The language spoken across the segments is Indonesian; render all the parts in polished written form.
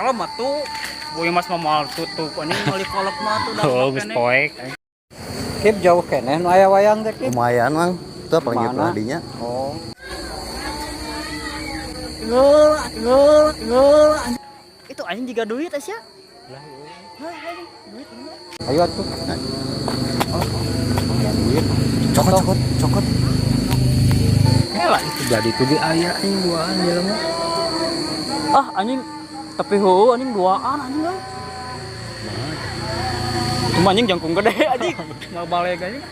kalem atuh. Boy mas mamal tutup anjing meuli kolot mah tuh Oh, geus poek. Kip jauh keneh nu aya wayang teh Kip. Lumayan mang. Itu paling gitu Mana? adinya. Oh. Itu anjing juga duit Asya. Ayo atuh. Cokot. Elah itu jadi itu ge aya anjing duaan jelema. Ah anjing tapi heueuh anjing duaan anjing euy. Cuma anjing jangkung gede anjing. Enggak balik anjing.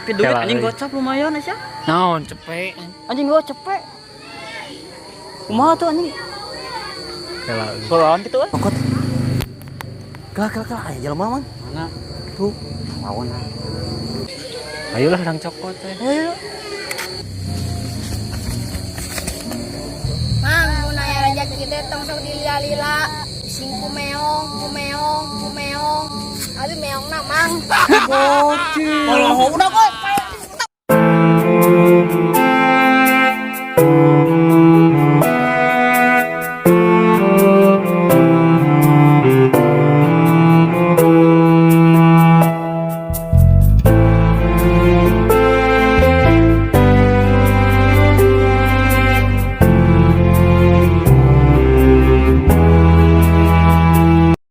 Tapi duit Elah, anjing euy. gocap lumayan Asya. Naon cepet. Anjing gua cepet. Kumaha tuh anjing? Elah. Golan gitu kan? Cokot. Kelak aya jelema mang. Mana? Tuh. Lawan. Ayolah orang cokot teh. Ayo. Mang, mun aya rezeki teh tong sok dilila-lila. Sing kumeong. Abi meongna, Mang. Oh, udah kok.